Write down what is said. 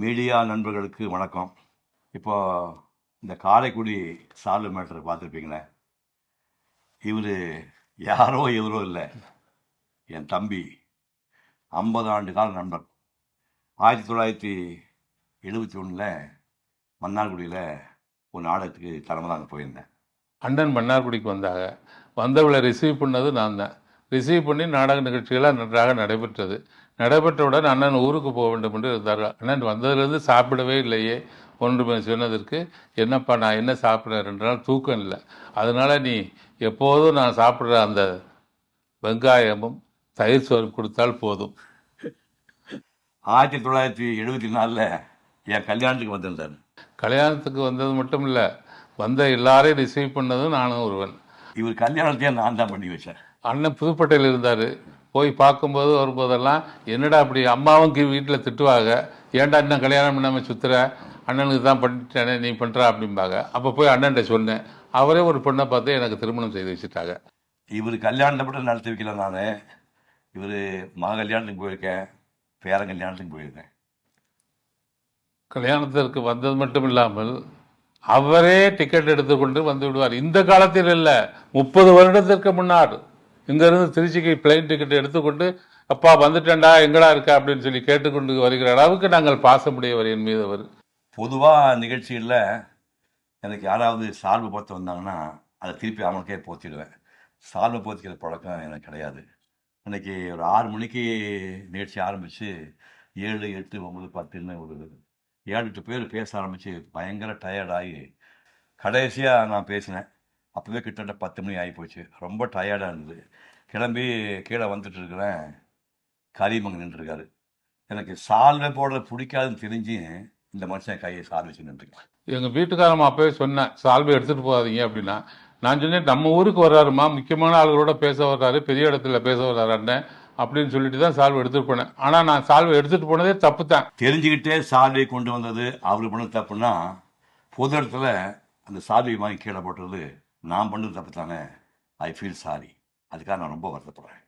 Media நண்பர்களுக்கு வணக்கம். இப்போ இந்த காரைக்குடி சார்லு மேட்டரை பார்த்துருப்பீங்களே. இவர் யாரோ இவரோ இல்லை, என் தம்பி, 50 ஆண்டு கால நண்பர். 1971 மன்னார்குடியில் ஒரு நாடகத்துக்கு தலைமை தாங்க போயிருந்தேன். அண்ணன் மன்னார்குடிக்கு வந்தாங்க. வந்தவளை ரிசீவ் பண்ணது நான் தான். ரிசீவ் பண்ணி நாடக நிகழ்ச்சிகளாக நன்றாக நடைபெற்றது. நடைபெற்றவுடன் அண்ணன் ஊருக்கு போக வேண்டும் என்று இருந்தார். அண்ணன் வந்ததுலேருந்து சாப்பிடவே இல்லையே ஒன்று சொன்னதற்கு, என்னப்பா நான் என்ன சாப்பிட்றேன், 2 நாள் தூக்கம் இல்லை, அதனால் நீ எப்போதும் நான் சாப்பிட்ற அந்த வெங்காயமும் தயிர் சோறு கொடுத்தால் போதும். 1974 என் கல்யாணத்துக்கு வந்திருந்தார். கல்யாணத்துக்கு வந்தது மட்டும் இல்லை, வந்த எல்லாரையும் ரிசீவ் பண்ணதும் நானும் ஒருவன். இவர் கல்யாணத்தையே நான் தான் பண்ணி வச்சேன். அண்ணன் புதுப்பேட்டையில் இருந்தார். போய் பார்க்கும்போது வரும்போதெல்லாம், என்னடா அப்படி அம்மாவும் வீட்டில் திட்டுவாங்க, ஏன்டா இன்னும் கல்யாணம் பண்ணாமல் சுற்றுற, அண்ணனுக்கு தான் பண்ணிட்டேனே நீ பண்ணுறா அப்படிம்பாங்க. அப்போ போய் அண்ணன்ட்ட சொன்னேன். அவரே ஒரு பொண்ணை பார்த்து எனக்கு திருமணம் செய்து வச்சுட்டாங்க. இவர் கல்யாணத்தை மட்டும் நடத்தி வைக்கல. நான் இவர் மக கல்யாணத்துக்கு போயிருக்கேன், பேரன் கல்யாணத்துக்கு போயிருக்கேன். கல்யாணத்திற்கு வந்தது மட்டும் இல்லாமல் அவரே டிக்கெட் எடுத்துக்கொண்டு வந்து விடுவார். இந்த காலத்தில் இல்லை, 30 வருடத்திற்கு முன்னாடி இங்கேருந்து திருச்சிக்கு பிளைன் டிக்கெட் எடுத்துக்கொண்டு, அப்பா வந்துட்டேன்டா எங்கடா இருக்கா அப்படின்னு சொல்லி கேட்டுக்கொண்டு வருகிற அளவுக்கு நாங்கள் பாசமுடையவர் என் மீது அவர். பொதுவாக நிகழ்ச்சிகளில் எனக்கு யாராவது சால்வை போத்து வந்தாங்கன்னா அதை திருப்பி அவனுக்கே போத்திடுவேன். சால்வை போத்திக்கிற பழக்கம் எனக்கு கிடையாது. அன்றைக்கி ஒரு 6 மணிக்கு நிகழ்ச்சி ஆரம்பித்து 7, 8, 9, 10ன்னு ஒரு 7-8 பேர் பேச ஆரம்பித்து பயங்கர டயர்டாகி கடைசியாக நான் பேசினேன். அப்போவே கிட்டத்தட்ட 10 மணி ஆகி போச்சு. ரொம்ப டயர்டாக இருந்தது. கிளம்பி கீழே வந்துட்டு இருக்கிறேன். கரிமங்க நின்றுருக்காரு. எனக்கு சால்வை போடுறது பிடிக்காதுன்னு தெரிஞ்சு இந்த மனுஷன் கையை சால்வை வச்சு நின்றுருக்கேன். எங்கள் வீட்டுக்காரம்மா அப்போவே சொன்னேன், சால்வை எடுத்துகிட்டு போகாதீங்க அப்படின்னா. நான் சொன்னேன், நம்ம ஊருக்கு வர்றாருமா, முக்கியமான ஆளுகளோட பேச வர்றாரு, பெரிய இடத்துல பேச வர்றாரு அண்ணன் அப்படின்னு சொல்லிட்டு தான் சால்வை எடுத்துகிட்டு போனேன். ஆனால் நான் சால்வை எடுத்துகிட்டு போனதே தப்பு தான். தெரிஞ்சுக்கிட்டே சால்வை கொண்டு வந்தது அவர் பண்ண தப்புன்னா, பொது இடத்துல அந்த சால்வை வாங்கி கீழே போட்டது நான் பண்ணது தப்பு தானே. I feel sorry. அதுக்காக நான் ரொம்ப வருத்தப்படுறேன்.